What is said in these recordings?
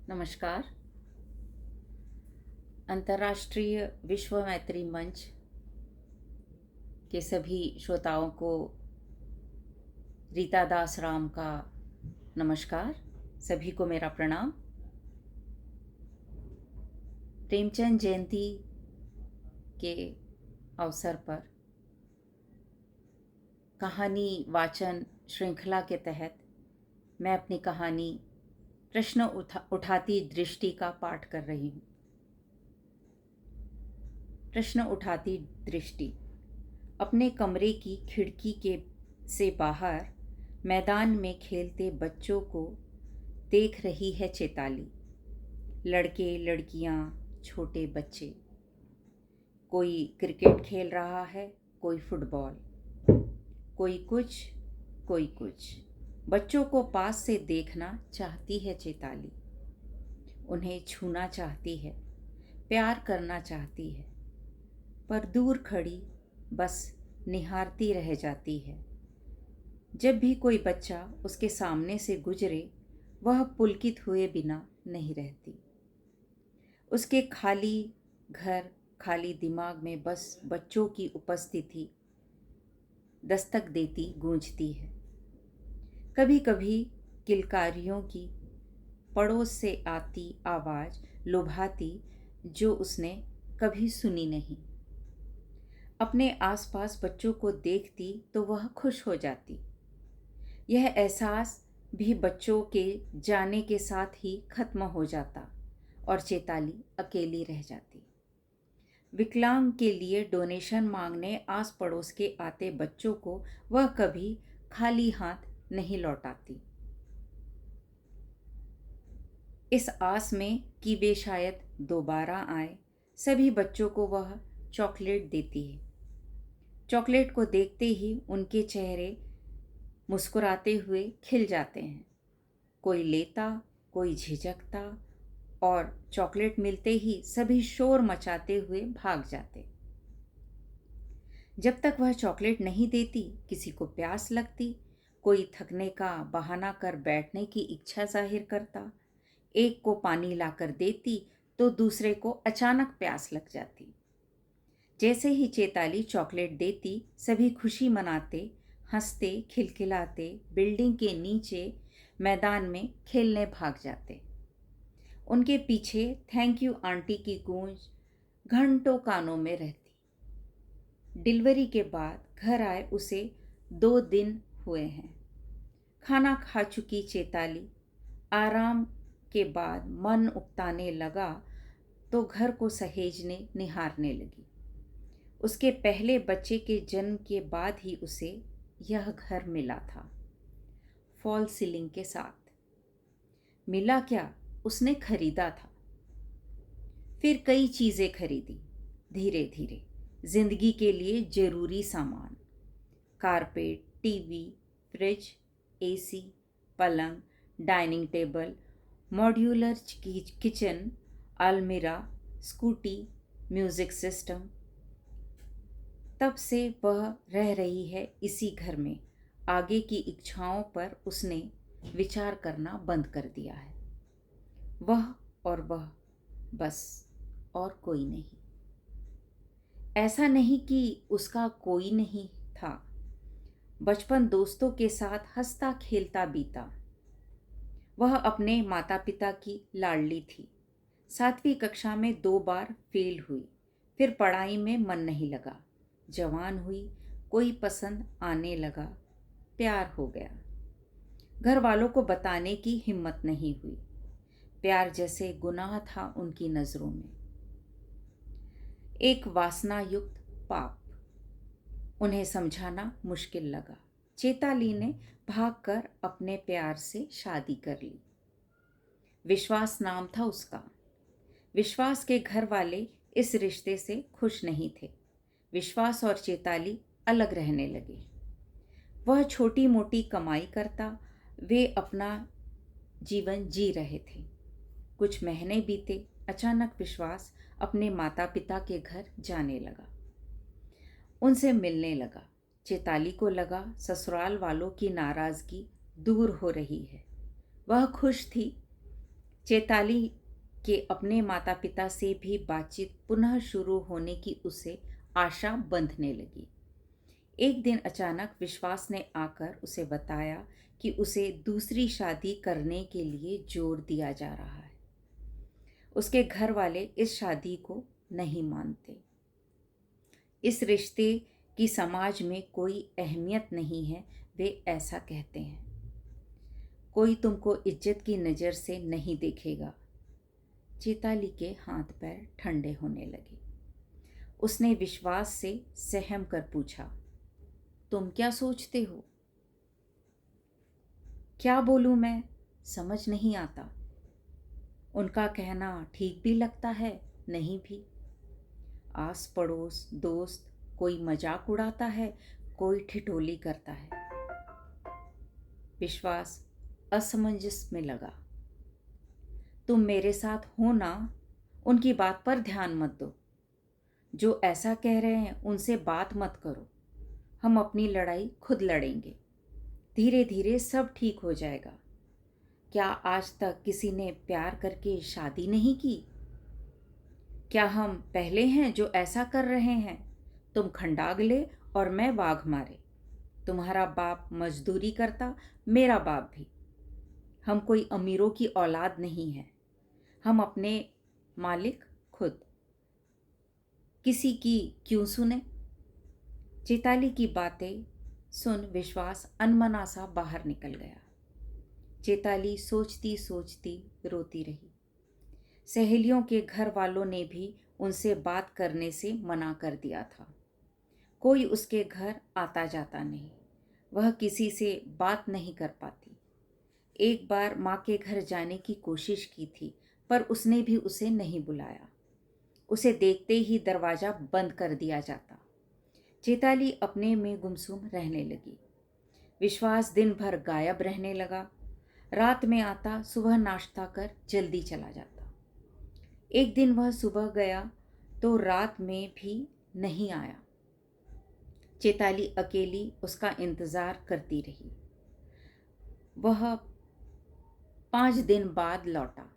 नमस्कार। अंतर्राष्ट्रीय विश्व मैत्री मंच के सभी श्रोताओं को रीता दास राम का नमस्कार। सभी को मेरा प्रणाम। प्रेमचंद जयंती के अवसर पर कहानी वाचन श्रृंखला के तहत मैं अपनी कहानी प्रश्न उठाती दृष्टि का पाठ कर रही हूँ। प्रश्न उठाती दृष्टि। अपने कमरे की खिड़की से बाहर मैदान में खेलते बच्चों को देख रही है चेताली। लड़के लड़कियां, छोटे बच्चे, कोई क्रिकेट खेल रहा है, कोई फुटबॉल, कोई कुछ। बच्चों को पास से देखना चाहती है चेताली। उन्हें छूना चाहती है, प्यार करना चाहती है, पर दूर खड़ी बस निहारती रह जाती है। जब भी कोई बच्चा उसके सामने से गुजरे, वह पुलकित हुए बिना नहीं रहती। उसके खाली घर, खाली दिमाग में बस बच्चों की उपस्थिति दस्तक देती गूंजती है। कभी कभी किलकारियों की पड़ोस से आती आवाज लुभाती, जो उसने कभी सुनी नहीं। अपने आसपास बच्चों को देखती तो वह खुश हो जाती। यह एहसास भी बच्चों के जाने के साथ ही खत्म हो जाता और चेताली अकेली रह जाती। विकलांग के लिए डोनेशन मांगने आस पड़ोस के आते बच्चों को वह कभी खाली हाथ नहीं लौटाती, इस आस में कि वे शायद दोबारा आए। सभी बच्चों को वह चॉकलेट देती है। चॉकलेट को देखते ही उनके चेहरे मुस्कुराते हुए खिल जाते हैं। कोई लेता, कोई झिझकता, और चॉकलेट मिलते ही सभी शोर मचाते हुए भाग जाते। जब तक वह चॉकलेट नहीं देती, किसी को प्यास लगती, कोई थकने का बहाना कर बैठने की इच्छा जाहिर करता। एक को पानी लाकर देती तो दूसरे को अचानक प्यास लग जाती। जैसे ही चेताली चॉकलेट देती, सभी खुशी मनाते, हंसते खिलखिलाते बिल्डिंग के नीचे मैदान में खेलने भाग जाते। उनके पीछे थैंक यू आंटी की गूंज घंटों कानों में रहती। डिलीवरी के बाद घर आए उसे 2 दिन हुए हैं। खाना खा चुकी चेताली आराम के बाद मन उकताने लगा तो घर को सहेजने निहारने लगी। उसके पहले बच्चे के जन्म के बाद ही उसे यह घर मिला था, फॉल सीलिंग के साथ। मिला क्या, उसने खरीदा था। फिर कई चीज़ें खरीदी, धीरे धीरे। जिंदगी के लिए जरूरी सामान, कारपेट, टीवी, फ्रिज, एसी, पलंग, डाइनिंग टेबल, मॉड्यूलर किचन, अलमीरा, स्कूटी, म्यूजिक सिस्टम। तब से वह रह रही है इसी घर में। आगे की इच्छाओं पर उसने विचार करना बंद कर दिया है। वह और वह, बस, और कोई नहीं। ऐसा नहीं कि उसका कोई नहीं था। बचपन दोस्तों के साथ हंसता खेलता बीता। वह अपने माता पिता की लाडली थी। 7वीं कक्षा में 2 बार फेल हुई। फिर पढ़ाई में मन नहीं लगा। जवान हुई, कोई पसंद आने लगा, प्यार हो गया। घर वालों को बताने की हिम्मत नहीं हुई। प्यार जैसे गुनाह था उनकी नजरों में, एक वासना युक्त पाप। उन्हें समझाना मुश्किल लगा। चेताली ने भागकर अपने प्यार से शादी कर ली। विश्वास नाम था उसका। विश्वास के घर वाले इस रिश्ते से खुश नहीं थे। विश्वास और चेताली अलग रहने लगे। वह छोटी मोटी कमाई करता, वे अपना जीवन जी रहे थे। कुछ महीने बीते, अचानक विश्वास अपने माता पिता के घर जाने लगा। उनसे मिलने लगा। चेताली को लगा ससुराल वालों की नाराजगी दूर हो रही है। वह खुश थी। चैताली के अपने माता पिता से भी बातचीत पुनः शुरू होने की उसे आशा बंधने लगी। एक दिन अचानक विश्वास ने आकर उसे बताया कि उसे दूसरी शादी करने के लिए जोर दिया जा रहा है। उसके घर वाले इस शादी को नहीं मानते। इस रिश्ते की समाज में कोई अहमियत नहीं है, वे ऐसा कहते हैं। कोई तुमको इज्जत की नज़र से नहीं देखेगा। चैताली के हाथ पैर ठंडे होने लगे। उसने विश्वास से सहम कर पूछा, तुम क्या सोचते हो? क्या बोलूं मैं, समझ नहीं आता। उनका कहना ठीक भी लगता है, नहीं भी। आस पड़ोस, दोस्त, कोई मजाक उड़ाता है, कोई ठिठोली करता है। विश्वास असमंजस में लगा। तुम मेरे साथ हो ना, उनकी बात पर ध्यान मत दो। जो ऐसा कह रहे हैं उनसे बात मत करो। हम अपनी लड़ाई खुद लड़ेंगे। धीरे धीरे सब ठीक हो जाएगा। क्या आज तक किसी ने प्यार करके शादी नहीं की? क्या हम पहले हैं जो ऐसा कर रहे हैं? तुम खंडाग ले और मैं वाघ मारे। तुम्हारा बाप मजदूरी करता, मेरा बाप भी। हम कोई अमीरों की औलाद नहीं है। हम अपने मालिक खुद। किसी की क्यों सुने? चैताली की बातें सुन विश्वास अनमना सा बाहर निकल गया। चैताली सोचती सोचती रोती रही। सहेलियों के घर वालों ने भी उनसे बात करने से मना कर दिया था। कोई उसके घर आता जाता नहीं। वह किसी से बात नहीं कर पाती। एक बार माँ के घर जाने की कोशिश की थी, पर उसने भी उसे नहीं बुलाया। उसे देखते ही दरवाज़ा बंद कर दिया जाता। चैताली अपने में गुमसुम रहने लगी। विश्वास दिन भर गायब रहने लगा। रात में आता, सुबह नाश्ता कर जल्दी चला जाता। एक दिन वह सुबह गया तो रात में भी नहीं आया। चैताली अकेली उसका इंतज़ार करती रही। वह 5 दिन बाद लौटा।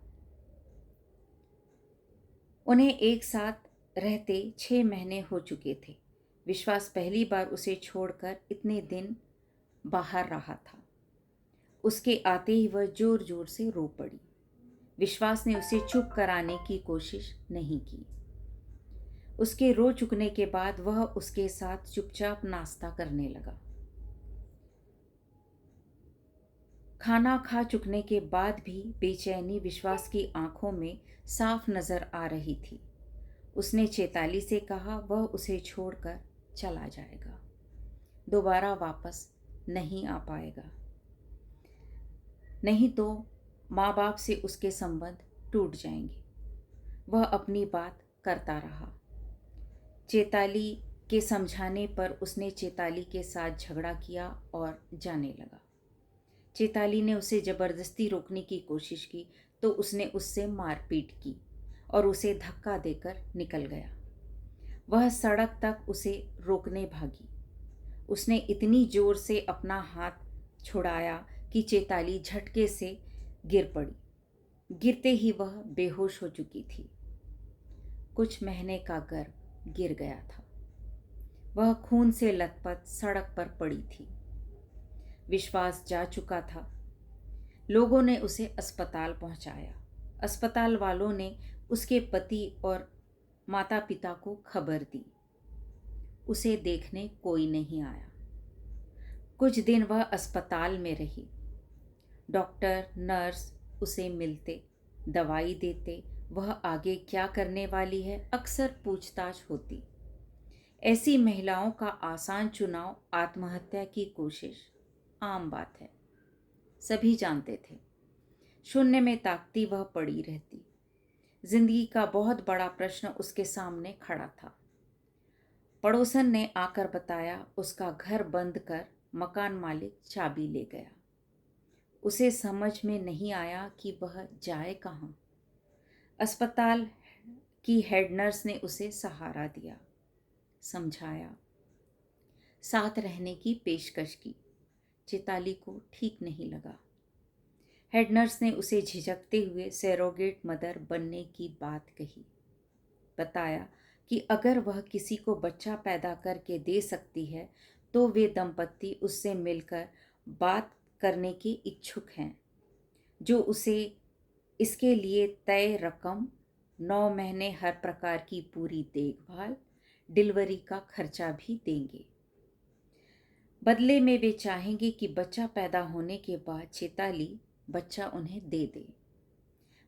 उन्हें एक साथ रहते 6 महीने हो चुके थे। विश्वास पहली बार उसे छोड़कर इतने दिन बाहर रहा था। उसके आते ही वह जोर जोर से रो पड़ी। विश्वास ने उसे चुप कराने की कोशिश नहीं की। उसके रो चुकने के बाद वह उसके साथ चुपचाप नाश्ता करने लगा। खाना खा चुकने के बाद भी बेचैनी विश्वास की आंखों में साफ नजर आ रही थी। उसने चैताली से कहा वह उसे छोड़कर चला जाएगा, दोबारा वापस नहीं आ पाएगा। नहीं तो माँ बाप से उसके संबंध टूट जाएंगे। वह अपनी बात करता रहा। चैताली के समझाने पर उसने चैताली के साथ झगड़ा किया और जाने लगा। चैताली ने उसे ज़बरदस्ती रोकने की कोशिश की तो उसने उससे मारपीट की और उसे धक्का देकर निकल गया। वह सड़क तक उसे रोकने भागी। उसने इतनी जोर से अपना हाथ छुड़ाया कि चैताली झटके से गिर पड़ी। गिरते ही वह बेहोश हो चुकी थी। कुछ महीने का गर्भ गिर गया था। वह खून से लथपथ सड़क पर पड़ी थी। विश्वास जा चुका था। लोगों ने उसे अस्पताल पहुंचाया। अस्पताल वालों ने उसके पति और माता पिता को खबर दी। उसे देखने कोई नहीं आया। कुछ दिन वह अस्पताल में रही। डॉक्टर नर्स उसे मिलते, दवाई देते। वह आगे क्या करने वाली है अक्सर पूछताछ होती। ऐसी महिलाओं का आसान चुनाव आत्महत्या की कोशिश आम बात है, सभी जानते थे। शून्य में ताकती वह पड़ी रहती। जिंदगी का बहुत बड़ा प्रश्न उसके सामने खड़ा था। पड़ोसन ने आकर बताया उसका घर बंद कर मकान मालिक चाबी ले गया। उसे समझ में नहीं आया कि वह जाए कहाँ। अस्पताल की हेड नर्स ने उसे सहारा दिया, समझाया, साथ रहने की पेशकश की। चैताली को ठीक नहीं लगा। हेड नर्स ने उसे झिझकते हुए सरोगेट मदर बनने की बात कही। बताया कि अगर वह किसी को बच्चा पैदा करके दे सकती है तो वे दंपत्ति उससे मिलकर बात करने के इच्छुक हैं, जो उसे इसके लिए तय रकम, 9 महीने हर प्रकार की पूरी देखभाल, डिलीवरी का खर्चा भी देंगे। बदले में वे चाहेंगे कि बच्चा पैदा होने के बाद चेताली बच्चा उन्हें दे दे।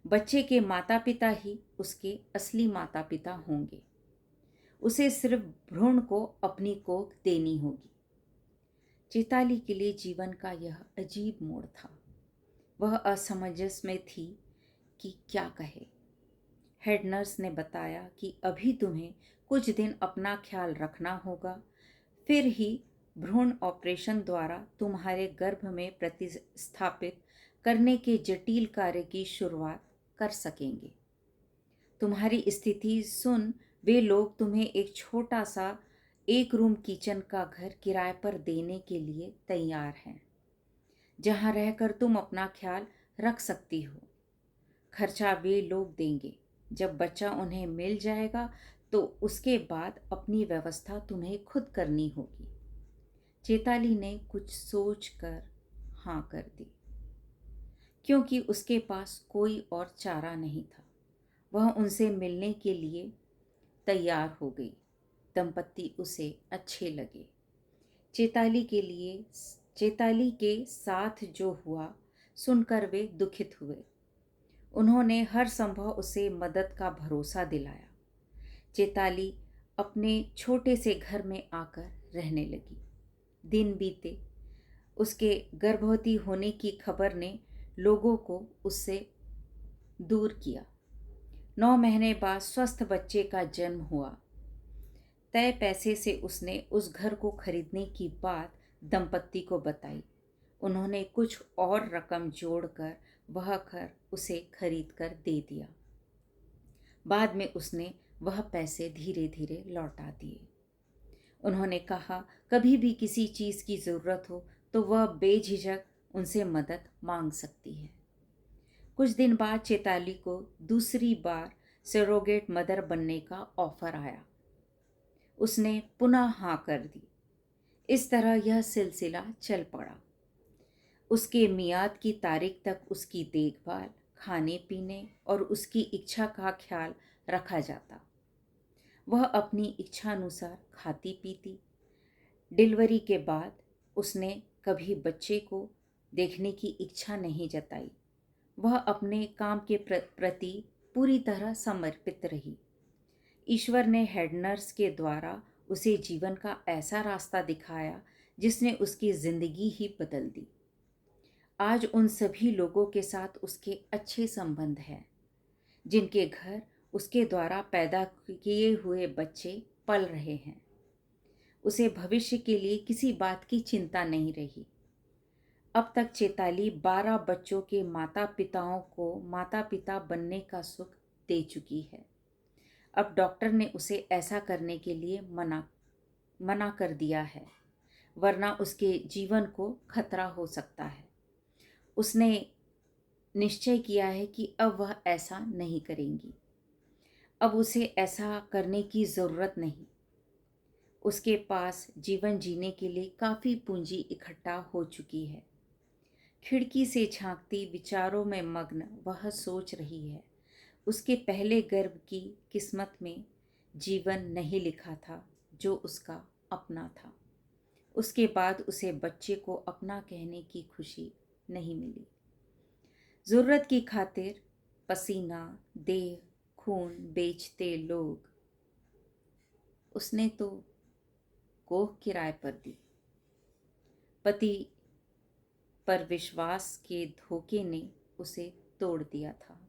बच्चे के माता पिता ही उसके असली माता पिता होंगे। उसे सिर्फ भ्रूण को अपनी कोख देनी होगी। चेताली के लिए जीवन का यह अजीब मोड़ था। वह असमंजस में थी कि क्या कहे। हेड नर्स ने बताया कि अभी तुम्हें कुछ दिन अपना ख्याल रखना होगा, फिर ही भ्रूण ऑपरेशन द्वारा तुम्हारे गर्भ में प्रतिस्थापित करने के जटिल कार्य की शुरुआत कर सकेंगे। तुम्हारी स्थिति सुन वे लोग तुम्हें एक छोटा सा 1 रूम किचन का घर किराए पर देने के लिए तैयार हैं, जहां रहकर तुम अपना ख्याल रख सकती हो। खर्चा वे लोग देंगे। जब बच्चा उन्हें मिल जाएगा तो उसके बाद अपनी व्यवस्था तुम्हें खुद करनी होगी। चेताली ने कुछ सोचकर हाँ कर दी, क्योंकि उसके पास कोई और चारा नहीं था। वह उनसे मिलने के लिए तैयार हो गई। दंपत्ति उसे अच्छे लगे। चेताली के साथ जो हुआ सुनकर वे दुखित हुए। उन्होंने हर संभव उसे मदद का भरोसा दिलाया। चेताली अपने छोटे से घर में आकर रहने लगी। दिन बीते, उसके गर्भवती होने की खबर ने लोगों को उससे दूर किया। 9 महीने बाद स्वस्थ बच्चे का जन्म हुआ। तय पैसे से उसने उस घर को खरीदने की बात दंपत्ति को बताई। उन्होंने कुछ और रकम जोड़कर वह घर उसे खरीद कर दे दिया। बाद में उसने वह पैसे धीरे धीरे लौटा दिए। उन्होंने कहा, कभी भी किसी चीज़ की ज़रूरत हो तो वह बेझिझक उनसे मदद मांग सकती है। कुछ दिन बाद चेताली को दूसरी बार सरोगेट मदर बनने का ऑफर आया। उसने पुनः हाँ कर दी। इस तरह यह सिलसिला चल पड़ा। उसके मियाद की तारीख तक उसकी देखभाल, खाने पीने और उसकी इच्छा का ख्याल रखा जाता। वह अपनी इच्छानुसार खाती पीती। डिलीवरी के बाद उसने कभी बच्चे को देखने की इच्छा नहीं जताई। वह अपने काम के प्रति पूरी तरह समर्पित रही। ईश्वर ने हेड नर्स के द्वारा उसे जीवन का ऐसा रास्ता दिखाया जिसने उसकी जिंदगी ही बदल दी। आज उन सभी लोगों के साथ उसके अच्छे संबंध हैं, जिनके घर उसके द्वारा पैदा किए हुए बच्चे पल रहे हैं। उसे भविष्य के लिए किसी बात की चिंता नहीं रही। अब तक चेताली 12 बच्चों के माता पिताओं को माता पिता बनने का सुख दे चुकी है। अब डॉक्टर ने उसे ऐसा करने के लिए मना कर दिया है, वरना उसके जीवन को खतरा हो सकता है। उसने निश्चय किया है कि अब वह ऐसा नहीं करेंगी। अब उसे ऐसा करने की ज़रूरत नहीं। उसके पास जीवन जीने के लिए काफ़ी पूंजी इकट्ठा हो चुकी है। खिड़की से झांकती विचारों में मग्न वह सोच रही है, उसके पहले गर्भ की किस्मत में जीवन नहीं लिखा था जो उसका अपना था। उसके बाद उसे बच्चे को अपना कहने की खुशी नहीं मिली। ज़रूरत की खातिर पसीना, देह, खून बेचते लोग। उसने तो कोख किराए पर दी। पति पर विश्वास के धोखे ने उसे तोड़ दिया था।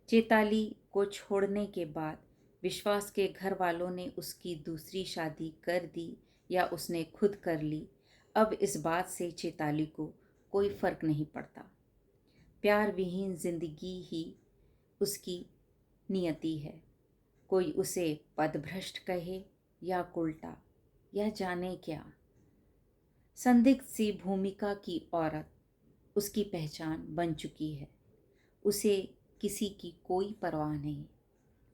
चेताली को छोड़ने के बाद विश्वास के घर वालों ने उसकी दूसरी शादी कर दी या उसने खुद कर ली, अब इस बात से चेताली को कोई फर्क नहीं पड़ता। प्यार विहीन जिंदगी ही उसकी नियति है। कोई उसे पदभ्रष्ट कहे या उल्टा या जाने क्या। संदिग्ध सी भूमिका की औरत उसकी पहचान बन चुकी है। उसे किसी की कोई परवाह नहीं।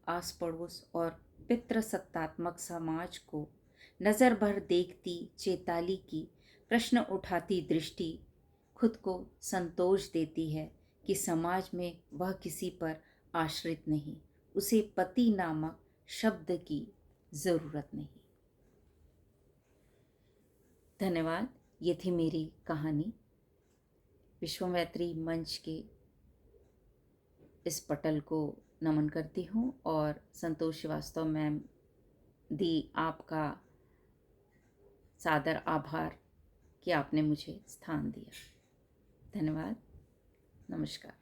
आस पड़ोस और पितृसत्तात्मक समाज को नज़र भर देखती चेताली की प्रश्न उठाती दृष्टि खुद को संतोष देती है कि समाज में वह किसी पर आश्रित नहीं, उसे पति नामक शब्द की ज़रूरत नहीं। धन्यवाद। ये थी मेरी कहानी। विश्वामित्री मंच के इस पटल को नमन करती हूँ और संतोष श्रीवास्तव मैम दी आपका सादर आभार कि आपने मुझे स्थान दिया। धन्यवाद। नमस्कार।